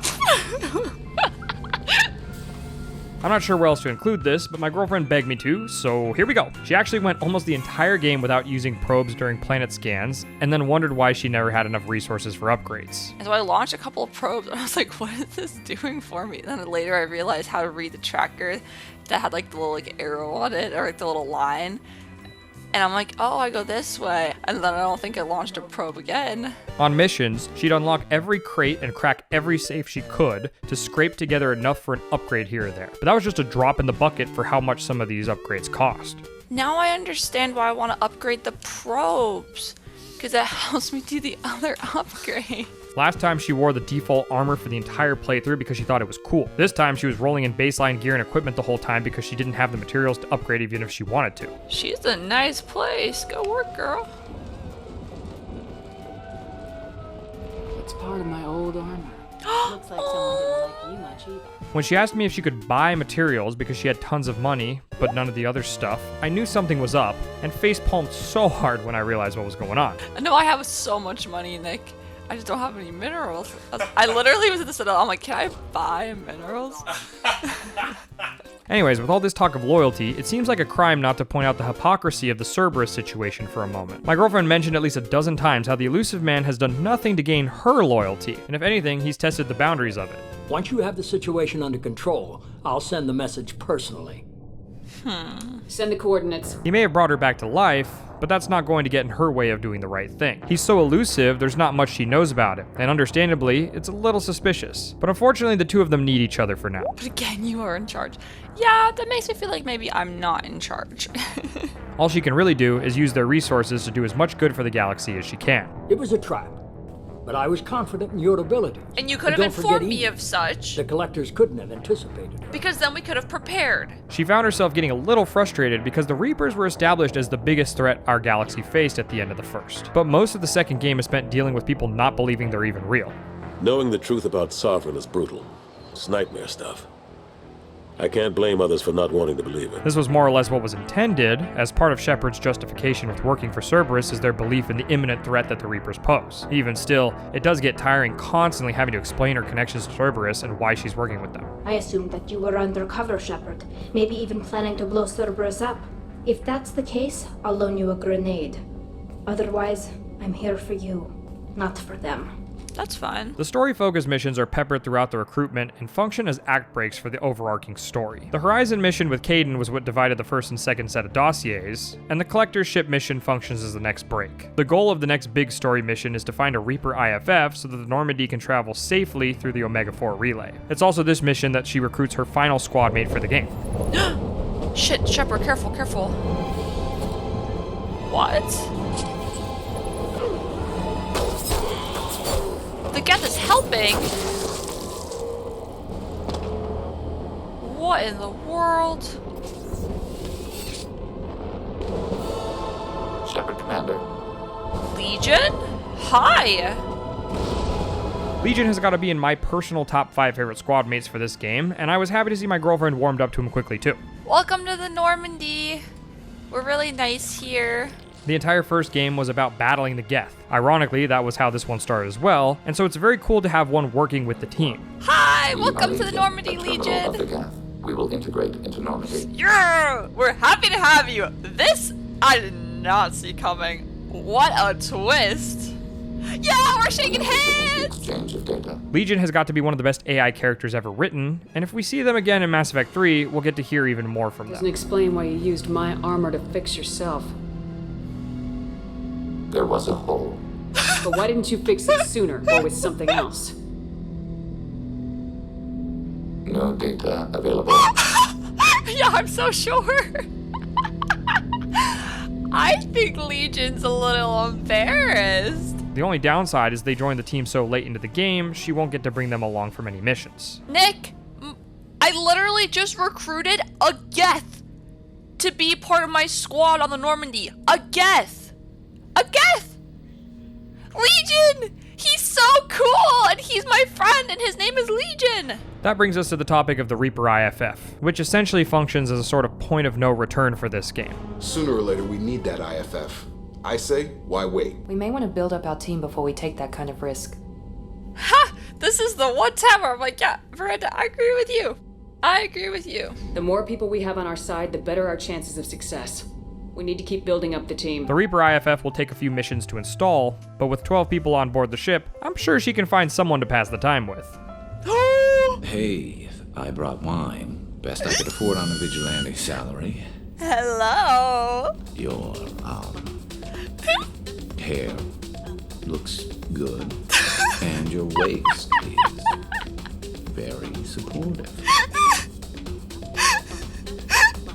I'm not sure where else to include this, but my girlfriend begged me to, so here we go. She actually went almost the entire game without using probes during planet scans, and then wondered why she never had enough resources for upgrades. And so I launched a couple of probes, and I was like, what is this doing for me? And then later I realized how to read the tracker that had like the little like arrow on it, or like the little line. And I'm like, oh, I go this way. And then I don't think I launched a probe again. On missions, she'd unlock every crate and crack every safe she could to scrape together enough for an upgrade here or there. But that was just a drop in the bucket for how much some of these upgrades cost. Now I understand why I want to upgrade the probes. Because it helps me do the other upgrade. Last time she wore the default armor for the entire playthrough because she thought it was cool. This time she was rolling in baseline gear and equipment the whole time because she didn't have the materials to upgrade even if she wanted to. She's a nice place. Go work, girl. It's part of my old armor. Looks like someone didn't like you much either. When she asked me if she could buy materials because she had tons of money, but none of the other stuff, I knew something was up and facepalmed so hard when I realized what was going on. I know I have so much money, Nick. I just don't have any minerals. I literally was at the Citadel. I'm like, can I buy minerals? Anyways, with all this talk of loyalty, it seems like a crime not to point out the hypocrisy of the Cerberus situation for a moment. My girlfriend mentioned at least a dozen times how the elusive man has done nothing to gain her loyalty, and if anything, he's tested the boundaries of it. Once you have the situation under control, I'll send the message personally. Send the coordinates. He may have brought her back to life, but that's not going to get in her way of doing the right thing. He's so elusive, there's not much she knows about him, and understandably, it's a little suspicious. But unfortunately, the two of them need each other for now. But again, you are in charge. Yeah, that makes me feel like maybe I'm not in charge. All she can really do is use their resources to do as much good for the galaxy as she can. It was a trap, but I was confident in your abilities. And you could have informed me of such. The collectors couldn't have anticipated it. Because then we could have prepared. She found herself getting a little frustrated because the Reapers were established as the biggest threat our galaxy faced at the end of the first. But most of the second game is spent dealing with people not believing they're even real. Knowing the truth about Sovereign is brutal. It's nightmare stuff. I can't blame others for not wanting to believe it. This was more or less what was intended, as part of Shepard's justification with working for Cerberus is their belief in the imminent threat that the Reapers pose. Even still, it does get tiring constantly having to explain her connections to Cerberus and why she's working with them. I assumed that you were undercover, Shepard. Maybe even planning to blow Cerberus up. If that's the case, I'll loan you a grenade. Otherwise, I'm here for you, not for them. That's fine. The story-focused missions are peppered throughout the recruitment and function as act breaks for the overarching story. The Horizon mission with Kaidan was what divided the first and second set of dossiers, and the Collector's ship mission functions as the next break. The goal of the next big story mission is to find a Reaper IFF so that the Normandy can travel safely through the Omega-4 relay. It's also this mission that she recruits her final squad mate for the game. Shit, Shepard, careful, careful. What? The Geth is helping? What in the world? Shepard Commander. Legion? Hi! Legion has got to be in my personal top 5 favorite squad mates for this game, and I was happy to see my girlfriend warmed up to him quickly too. Welcome to the Normandy. We're really nice here. The entire first game was about battling the Geth. Ironically, that was how this one started as well, and so it's very cool to have one working with the team. Hi! Welcome to the Normandy, Legion! We will integrate into Normandy. Yeah! We're happy to have you! This I did not see coming. What a twist! Yeah, we're shaking hands! Legion has got to be one of the best AI characters ever written, and if we see them again in Mass Effect 3, we'll get to hear even more from Doesn't them. explain why you used my armor to fix yourself. There was a hole. But why didn't you fix it sooner, or with something else? No data available. Yeah, I'm so sure. I think Legion's a little embarrassed. The only downside is they joined the team so late into the game, she won't get to bring them along for many missions. Nick, I literally just recruited a Geth to be part of my squad on the Normandy. A Geth! A Geth! Legion! He's so cool, and he's my friend, and his name is Legion! That brings us to the topic of the Reaper IFF, which essentially functions as a sort of point of no return for this game. Sooner or later, we need that IFF. I say, why wait? We may want to build up our team before we take that kind of risk. Ha! This is the one time where I'm like, yeah, Miranda, I agree with you. I agree with you. The more people we have on our side, the better our chances of success. We need to keep building up the team. The Reaper IFF will take a few missions to install, but with 12 people on board the ship, I'm sure she can find someone to pass the time with. Hey, I brought wine. Best I could afford on a vigilante salary. Hello. Your, hair looks good. And your waist is very supportive.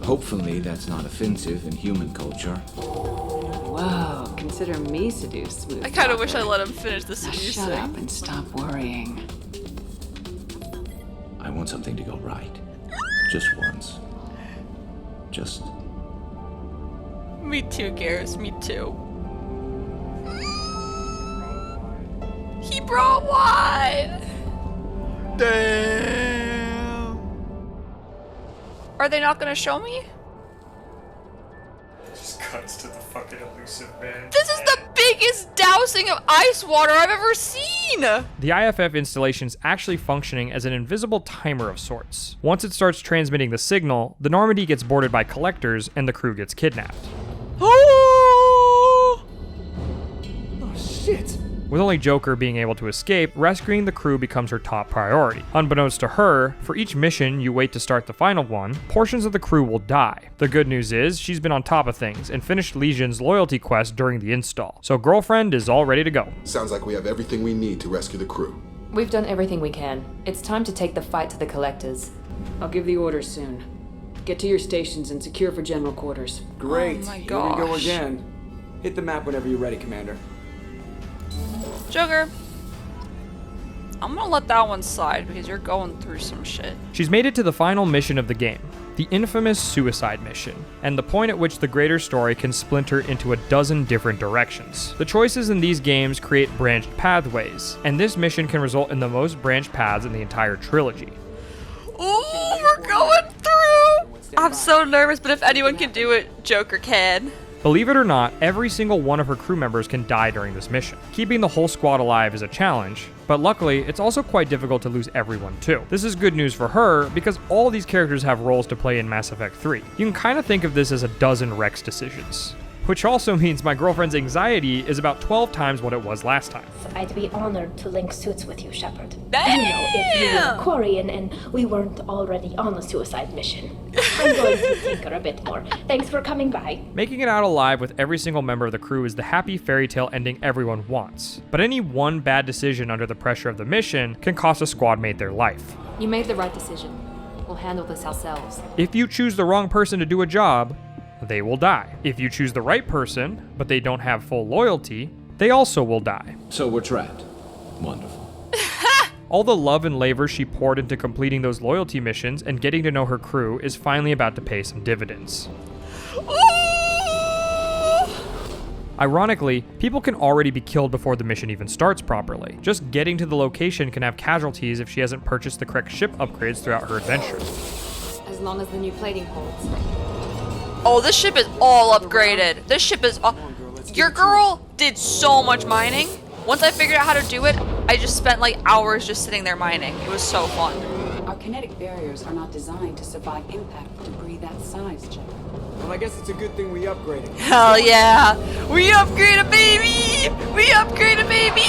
Hopefully that's not offensive in human culture. Whoa, consider me seduced, smooth. I kind of wish I let him finish the Now seducing. shut up and stop worrying. I want something to go right. Just once. Just... Me too, Garrus, me too. He brought wine! Damn! Are they not gonna show me? Just cuts to the fucking elusive man. This is the biggest dousing of ice water I've ever seen! The IFF installation is actually functioning as an invisible timer of sorts. Once it starts transmitting the signal, the Normandy gets boarded by collectors and the crew gets kidnapped. Oh shit! With only Joker being able to escape, rescuing the crew becomes her top priority. Unbeknownst to her, for each mission you wait to start the final one, portions of the crew will die. The good news is, she's been on top of things and finished Legion's loyalty quest during the install, so Girlfriend is all ready to go. Sounds like we have everything we need to rescue the crew. We've done everything we can. It's time to take the fight to the collectors. I'll give the orders soon. Get to your stations and secure for general quarters. Great. Oh my Here we go gosh. again. Hit the map whenever you're ready, Commander. Joker. I'm gonna let that one slide because you're going through some shit. She's made it to the final mission of the game, the infamous suicide mission, and the point at which the greater story can splinter into a dozen different directions. The choices in these games create branched pathways, and this mission can result in the most branched paths in the entire trilogy. Ooh, we're going through! I'm so nervous, but if anyone can do it, Joker can. Believe it or not, every single one of her crew members can die during this mission. Keeping the whole squad alive is a challenge, but luckily, it's also quite difficult to lose everyone too. This is good news for her, because all these characters have roles to play in Mass Effect 3. You can kind of think of this as a dozen Rex decisions. Which also means my girlfriend's anxiety is about 12 times what it was last time. I'd be honored to link suits with you, Shepard. You know, if you were Quarian and we weren't already on a suicide mission. I'm going to tinker a bit more. Thanks for coming by. Making it out alive with every single member of the crew is the happy fairy tale ending everyone wants. But any one bad decision under the pressure of the mission can cost a squad mate their life. You made the right decision. We'll handle this ourselves. If you choose the wrong person to do a job, they will die. If you choose the right person, but they don't have full loyalty, they also will die. So we're trapped. Wonderful. All the love and labor she poured into completing those loyalty missions and getting to know her crew is finally about to pay some dividends. Ironically, people can already be killed before the mission even starts properly. Just getting to the location can have casualties if she hasn't purchased the correct ship upgrades throughout her adventure. As long as the new plating holds. Oh, this ship is all upgraded. This ship is all... Your girl did so much mining. Once I figured out how to do it, I just spent like hours just sitting there mining. It was so fun. Our Our kinetic barriers are not designed to survive impact with debris that size, Shepard. Well, I guess it's a good thing we upgraded. Hell yeah! We upgraded, baby! We upgraded, baby!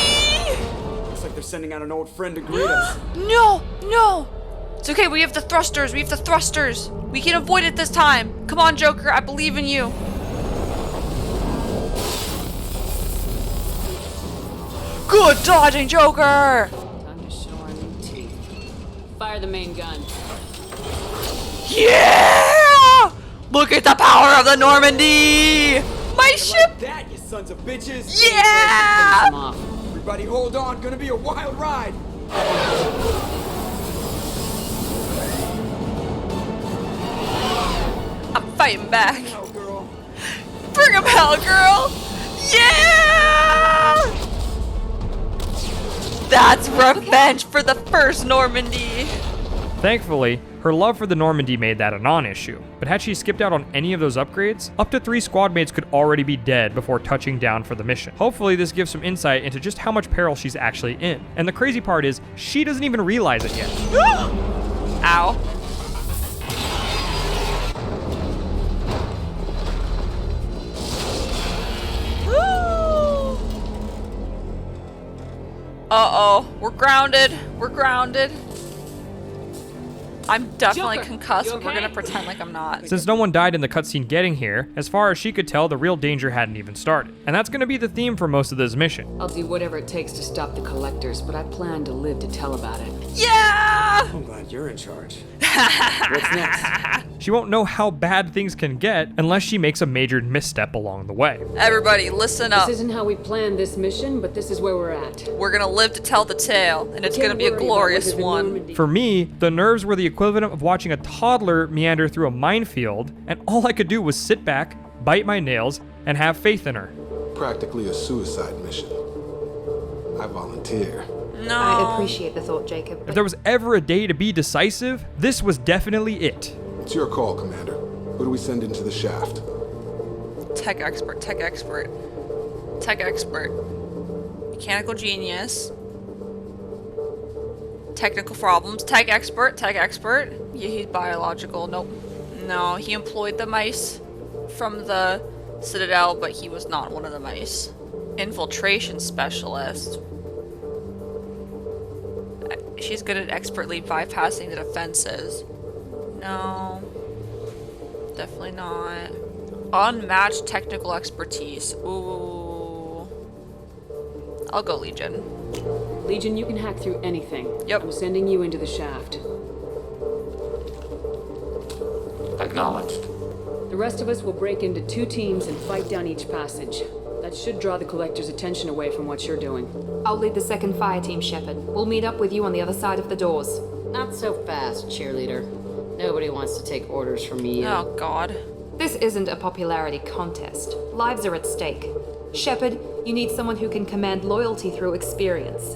Looks like they're sending out an old friend to greet us. No! No! It's okay, we have the thrusters. We have the thrusters. We can avoid it this time. Come on, Joker. I believe in you. Good dodging, Joker! Time to show our new teeth. Fire the main gun. Yeah! Look at the power of the Normandy! My ship! Like that, you sons of bitches! Yeah! Everybody hold on, gonna be a wild ride! I'm fighting back. Hell, girl. Bring him hell, girl! Yeah! That's revenge for the first Normandy. Thankfully, her love for the Normandy made that a non-issue, but had she skipped out on any of those upgrades, up to 3 squad mates could already be dead before touching down for the mission. Hopefully this gives some insight into just how much peril she's actually in. And the crazy part is, she doesn't even realize it yet. Ow. Uh-oh, we're grounded. We're grounded. I'm definitely Joker, concussed, you but we're okay? gonna pretend like I'm not. Since no one died in the cutscene getting here, as far as she could tell, the real danger hadn't even started. And that's gonna be the theme for most of this mission. I'll do whatever it takes to stop the collectors, but I plan to live to tell about it. Yeah! I'm glad you're in charge. What's next? She won't know how bad things can get unless she makes a major misstep along the way. Everybody, listen up. This isn't how we planned this mission, but this is where we're at. We're gonna live to tell the tale, and it's gonna be a glorious one. For me, the nerves were the equivalent of watching a toddler meander through a minefield, and all I could do was sit back, bite my nails, and have faith in her. Practically a suicide mission. I volunteer. No. I appreciate the thought, Jacob. If there was ever a day to be decisive, this was definitely it. It's your call, Commander. Who do we send into the shaft? Tech expert, tech expert. Tech expert. Mechanical genius. Technical problems. Tech expert, tech expert. Yeah, he's biological. Nope. No, he employed the mice from the Citadel, but he was not one of the mice. Infiltration specialist. She's good at expertly bypassing the defenses. No. Definitely not. Unmatched technical expertise. Ooh. I'll go Legion. Legion, you can hack through anything. Yep. I'm sending you into the shaft. Acknowledged. The rest of us will break into 2 teams and fight down each passage. That should draw the collector's attention away from what you're doing. I'll lead the second fire team, Shepard. We'll meet up with you on the other side of the doors. Not so fast, cheerleader. Nobody wants to take orders from you. Oh, God. This isn't a popularity contest. Lives are at stake. Shepard, you need someone who can command loyalty through experience.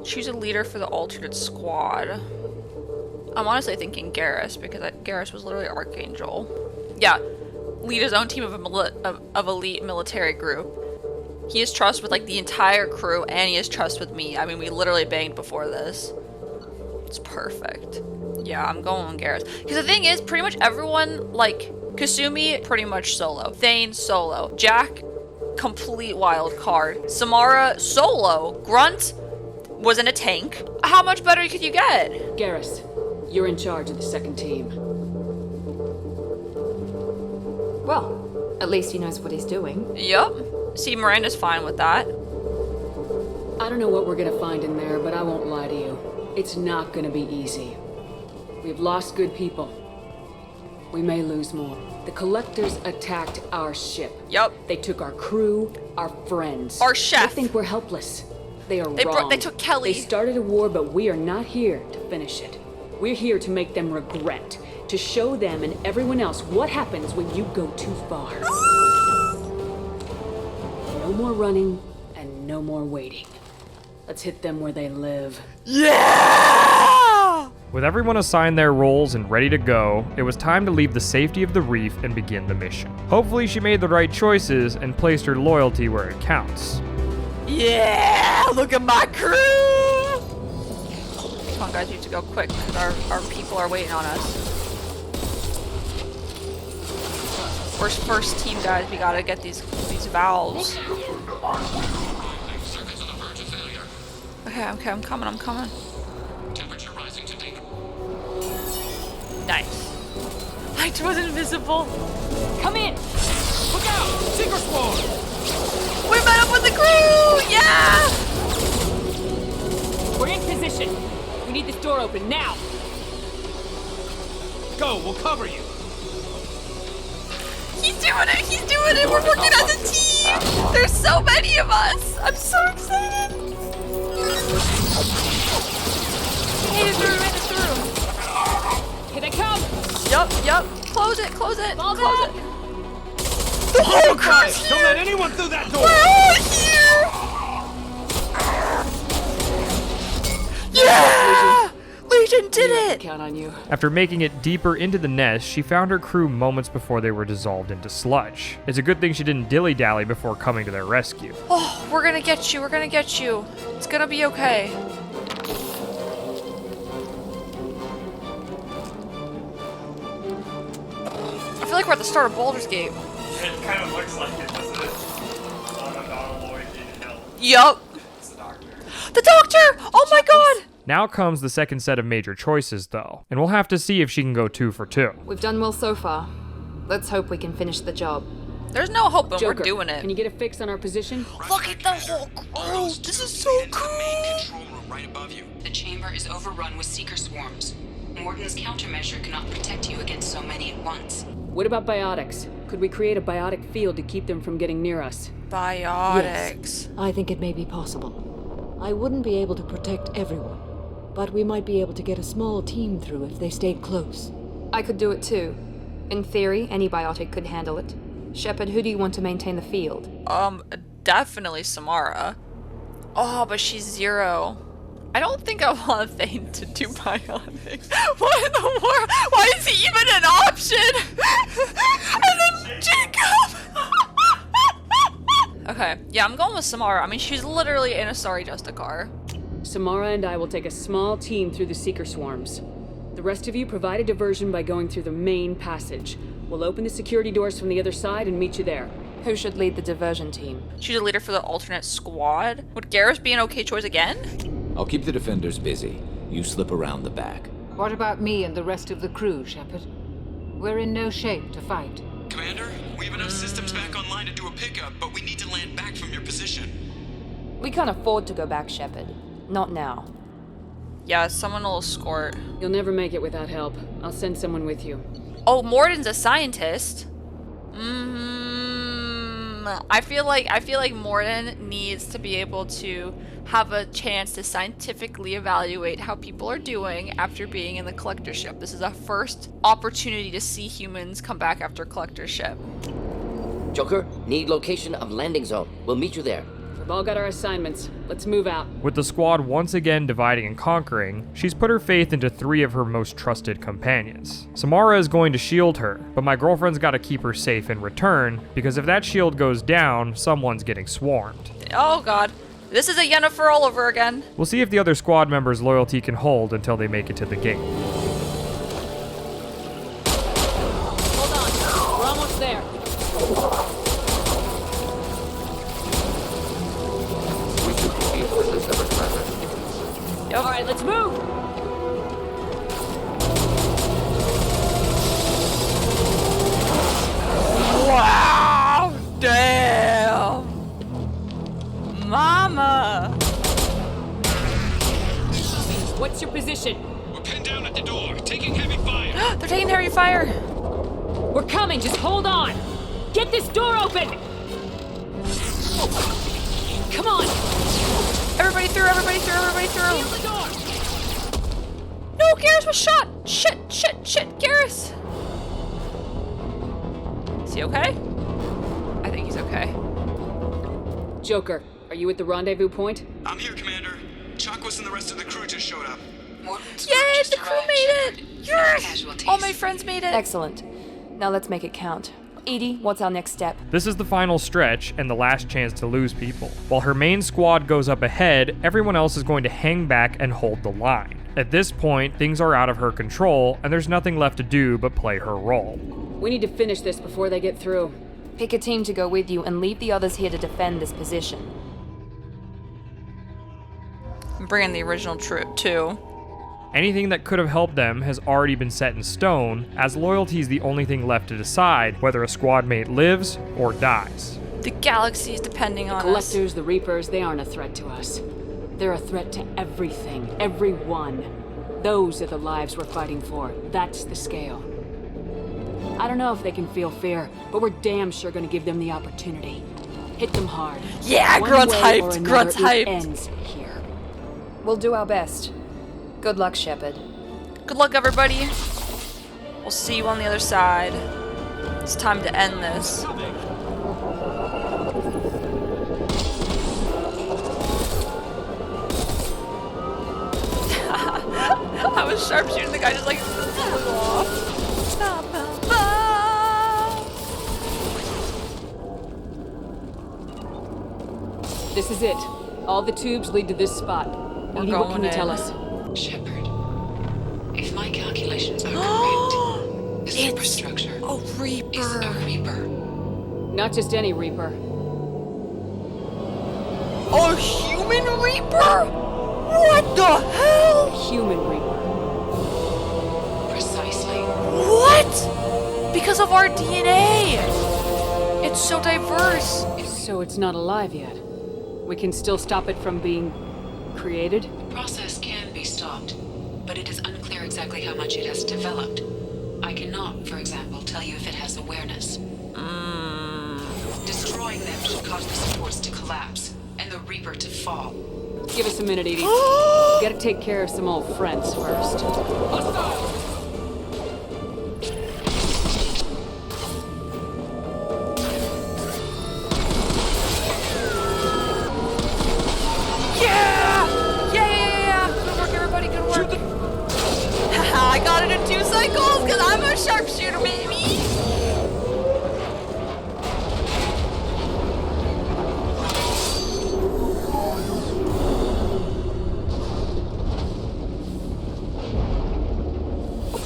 Choose a leader for the alternate squad. I'm honestly thinking Garrus, because Garrus was literally Archangel. Yeah. Lead his own team of elite military group. He has trust with like the entire crew, and he has trust with me. I mean, we literally banged before this. It's perfect. Yeah, I'm going on Garrus. Because the thing is, pretty much everyone, like, Kasumi, pretty much solo. Thane, solo. Jack, complete wild card. Samara, solo. Grunt was in a tank. How much better could you get? Garrus, you're in charge of the second team. Well, at least he knows what he's doing. Yup. See, Miranda's fine with that. I don't know what we're gonna find in there, but I won't lie to you. It's not gonna be easy. We've lost good people. We may lose more. The collectors attacked our ship. Yup. They took our crew, our friends. Our chef. They think we're helpless. They are wrong. They took Kelly. They started a war, but we are not here to finish it. We're here to make them regret. To show them and everyone else what happens when you go too far. No more running and no more waiting. Let's hit them where they live. Yeah! With everyone assigned their roles and ready to go, it was time to leave the safety of the reef and begin the mission. Hopefully she made the right choices and placed her loyalty where it counts. Yeah! Look at my crew! Come on, guys. We have to go quick because our people are waiting on us. We're first team, guys. We gotta get these valves. Okay, I'm coming. Temperature rising to peak. Nice. I was invisible. Come in! Look out! Seeker Swarm! We met up with the crew! Yeah! We're in position. We need this door open now. Go, we'll cover you. He's doing it! We're working as a team! There's so many of us! I'm so excited! We made it through. Here they come! Yup. Close it. Balls Close up. it. The whole crew's here! Don't let anyone through that door! We're all here! Yeah! Legion did it! Count on you. After making it deeper into the nest, she found her crew moments before they were dissolved into sludge. It's a good thing she didn't dilly-dally before coming to their rescue. Oh, we're gonna get you. It's gonna be okay. I feel like we're at the start of Baldur's Gate. It kind of looks like it, doesn't it? On a Lloyd in hell. Yup. It's the doctor. The doctor! Oh my god! Now comes the second set of major choices, though, and we'll have to see if she can go 2 for 2. We've done well so far. Let's hope we can finish the job. There's no hope, but Joker, we're doing it. Can you get a fix on our position? Look at the whole crew! This is so cool! Right above you. The chamber is overrun with seeker swarms. Morden's countermeasure cannot protect you against so many at once. What about biotics? Could we create a biotic field to keep them from getting near us? Biotics. Yes, I think it may be possible. I wouldn't be able to protect everyone, but we might be able to get a small team through if they stayed close. I could do it too. In theory, any biotic could handle it. Shepard, who do you want to maintain the field? Definitely Samara. Oh, but she's Zero. I don't think I want Thane to do biotics. What in the world? Why is he even an option? And then Jacob! Okay, yeah, I'm going with Samara. I mean, she's literally in a sorry Justicar. Samara and I will take a small team through the seeker swarms. The rest of you provide a diversion by going through the main passage. We'll open the security doors from the other side and meet you there. Who should lead the diversion team? She's a leader for the alternate squad. Would Garrus be an okay choice again? I'll keep the defenders busy. You slip around the back. What about me and the rest of the crew, Shepard? We're in no shape to fight. Commander, we have enough systems back online to do a pickup, but we need to land back from your position. We can't afford to go back, Shepard. Not now. Yeah, someone will escort. You'll never make it without help. I'll send someone with you. Oh, Morden's a scientist. I feel like Morden needs to be able to have a chance to scientifically evaluate how people are doing after being in the collector ship. This is a first opportunity to see humans come back after collector ship. Joker, need location of landing zone. We'll meet you there. We've all got our assignments. Let's move out. With the squad once again dividing and conquering, she's put her faith into 3 of her most trusted companions. Samara is going to shield her, but my girlfriend's got to keep her safe in return, because if that shield goes down, someone's getting swarmed. Oh god. This is a Yennefer all over again. We'll see if the other squad members' loyalty can hold until they make it to the gate. Hold on. We're almost there. Yep. All right, let's move. Wow! Damn! Mama! What's your position? We're pinned down at the door, taking heavy fire. They're taking heavy fire. We're coming. Just hold on. Get this door open. Come on. Everybody through, everybody through, everybody through. Seal the door. No, Garrus was shot. Shit, Garrus. Is he okay? I think he's okay. Joker, are you at the rendezvous point? I'm here, Commander. Chakwas and the rest of the crew just showed up. Yay, the crew made it! Yes! All my friends made it. Excellent. Now let's make it count. Edie, what's our next step? This is the final stretch and the last chance to lose people. While her main squad goes up ahead, everyone else is going to hang back and hold the line. At this point, things are out of her control, and there's nothing left to do but play her role. We need to finish this before they get through. Pick a team to go with you and leave the others here to defend this position. Bring in the original troop, too. Anything that could have helped them has already been set in stone, as loyalty is the only thing left to decide whether a squad mate lives or dies. The galaxy is depending on us. The Collectors, the Reapers, they aren't a threat to us. They're a threat to everything, everyone. Those are the lives we're fighting for. That's the scale. I don't know if they can feel fear, but we're damn sure gonna give them the opportunity. Hit them hard. Yeah, One Grunt's way or hyped, another, Grunt's hyped. It ends here. We'll do our best. Good luck, Shepard. Good luck, everybody. We'll see you on the other side. It's time to end this. I was sharpshooting, the guy just like flew off. This is it. All the tubes lead to this spot. Edie, what can you tell us? Shepard, if my calculations are correct, the superstructure a Reaper. Is a Reaper. Not just any Reaper. A human Reaper? What the hell? Human Reaper. Precisely. What? Because of our DNA. It's so diverse. So it's not alive yet. We can still stop it from being created? The process can be stopped, but it is unclear exactly how much it has developed. I cannot, for example, tell you if it has awareness. Destroying them should cause the supports to collapse, and the Reaper to fall. Give us a minute, Edie. We gotta take care of some old friends first. I got it in 2 cycles because I'm a sharpshooter, baby.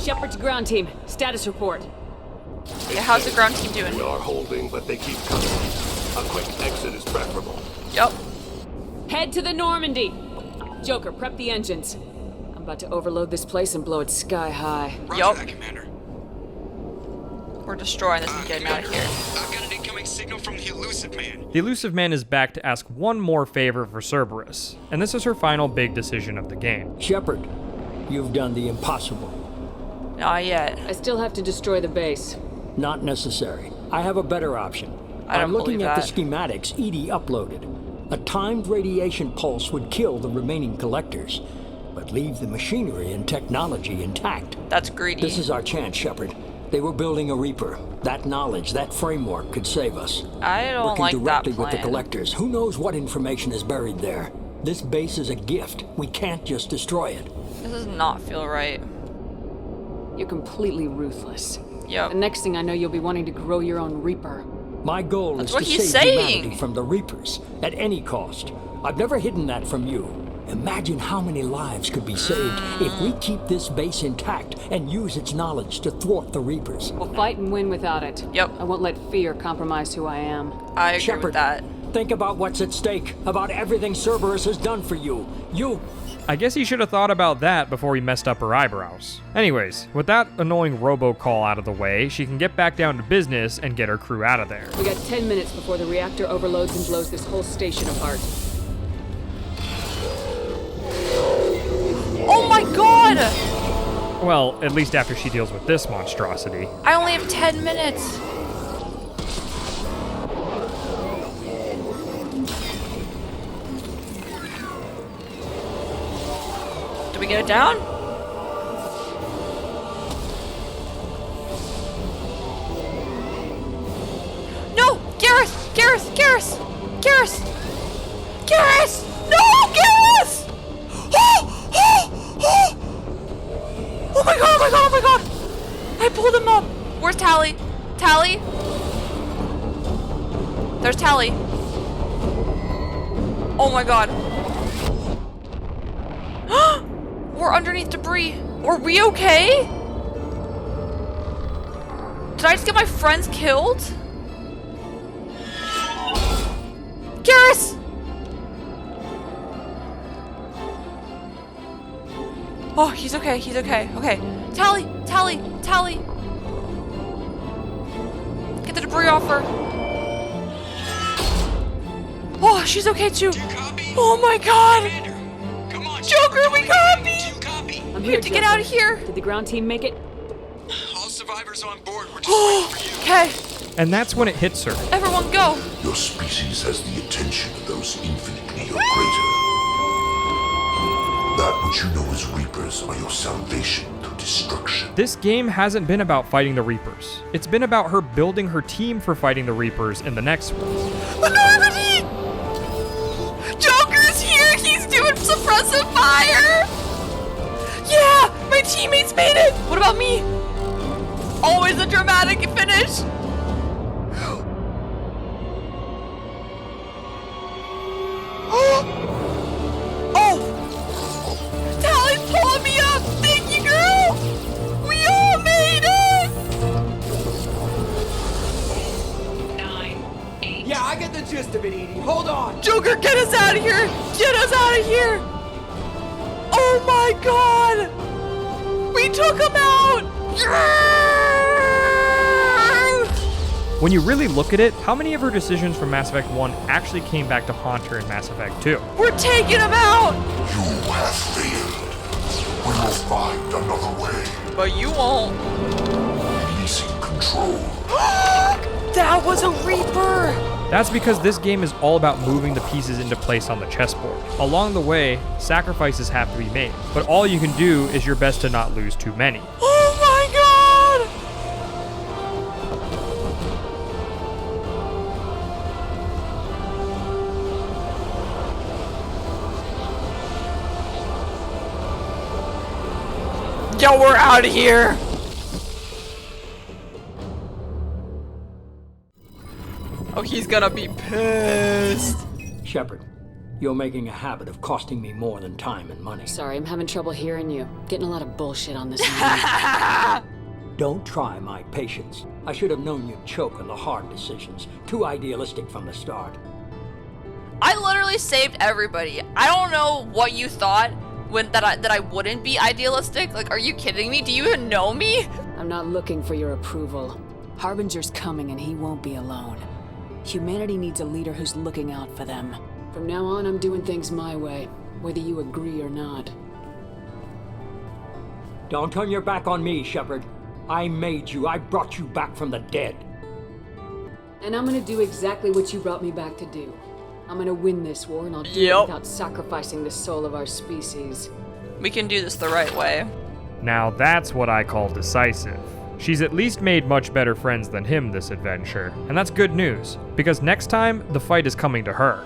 Shepard to ground team. Status report. Yeah, how's the ground team doing? We are holding, but they keep coming. A quick exit is preferable. Yep. Head to the Normandy. Joker, prep the engines. I'm about to overload this place and blow it sky high. Yup. Commander. We're destroying this and getting out of here. I've got an incoming signal from the elusive man. The elusive man is back to ask one more favor for Cerberus, and this is her final big decision of the game. Shepard, you've done the impossible. Not yet. I still have to destroy the base. Not necessary. I have a better option. I don't I'm looking believe at that. the schematics Edie uploaded. A timed radiation pulse would kill the remaining collectors, but leave the machinery and technology intact. That's greedy. This is our chance, Shepard. They were building a Reaper. That knowledge, that framework could save us. I don't Working like that directly plan. with the collectors. Who knows what information is buried there? This base is a gift. We can't just destroy it. This does not feel right. You're completely ruthless. Yep. The next thing I know, you'll be wanting to grow your own Reaper. My goal That's is what to he's save saying. humanity from the Reapers, at any cost. I've never hidden that from you. Imagine how many lives could be saved if we keep this base intact and use its knowledge to thwart the Reapers. We'll fight and win without it. Yep. I won't let fear compromise who I am. I agree Shepard, with that. Think about what's at stake, about everything Cerberus has done for you. I guess he should have thought about that before he messed up her eyebrows. Anyways, with that annoying robocall out of the way, she can get back down to business and get her crew out of there. We got 10 minutes before the reactor overloads and blows this whole station apart. Oh my god! Well, at least after she deals with this monstrosity. I only have 10 minutes. Do we get it down? No! Garrus! Garrus! Garrus! Garrus! Garrus! No! Garrus! Oh my god, oh my god, oh my god! I pulled him up! Where's Tally? Tally? There's Tally. Oh my god. We're underneath debris. Are we okay? Did I just get my friends killed? Garrus! Oh, he's okay, he's okay. Okay. Tally! Tally! Tally! Get the debris off her. Oh, she's okay too. Oh my god! Joker, we copy! I'm We have to get out of here. Did the ground team make it? All survivors on board. We're just waiting for you. Okay. And that's when it hits her. Everyone go. Your species has the attention of those infinitely or greater. That which you know as Reapers are your salvation to destruction. This game hasn't been about fighting the Reapers. It's been about her building her team for fighting the Reapers in the next one. The Normandy! Joker's here! He's doing suppressive fire! Yeah! My teammates made it! What about me? Always a dramatic finish! Oh! Tally's pulling me up! Thank you, girl! We all made it! 9, 8. Yeah, I get the gist of it, Edie. Hold on. Joker, get us out of here! Get us out of here! Oh my god! We took him out! When you really look at it, how many of her decisions from Mass Effect 1 actually came back to haunt her in Mass Effect 2? We're taking him out! You have failed. We will find another way. But you won't. Releasing control. That was a Reaper! That's because this game is all about moving the pieces into place on the chessboard. Along the way, sacrifices have to be made, but all you can do is your best to not lose too many. Oh my god! Yo, we're out of here! Oh, he's gonna be pissed. Shepard, you're making a habit of costing me more than time and money. Sorry, I'm having trouble hearing you. Getting a lot of bullshit on this. Don't try my patience. I should have known you'd choke on the hard decisions. Too idealistic from the start. I literally saved everybody. I don't know what you thought that I wouldn't be idealistic. Like, are you kidding me? Do you even know me? I'm not looking for your approval. Harbinger's coming and he won't be alone. Humanity needs a leader who's looking out for them. From now on, I'm doing things my way, whether you agree or not. Don't turn your back on me, Shepard. I made you. I brought you back from the dead. And I'm gonna do exactly what you brought me back to do. I'm gonna win this war, and I'll do it without sacrificing the soul of our species. We can do this the right way. Now that's what I call decisive. She's at least made much better friends than him this adventure, and that's good news, because next time, the fight is coming to her.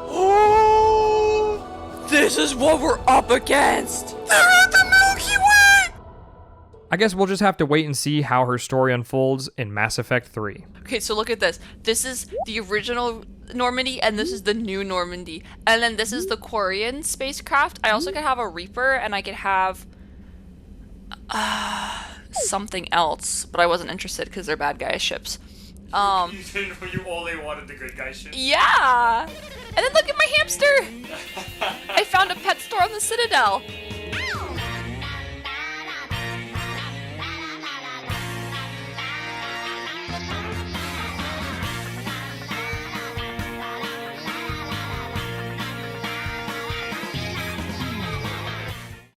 This is what we're up against! They're at the Milky Way! I guess we'll just have to wait and see how her story unfolds in Mass Effect 3. Okay, so look at this. This is the original Normandy, and this is the new Normandy. And then this is the Quarian spacecraft. I also could have a Reaper, and I could have something else, but I wasn't interested because they're bad guy ships. You only wanted the good guy ship? Yeah! And then look at my hamster! I found a pet store on the Citadel.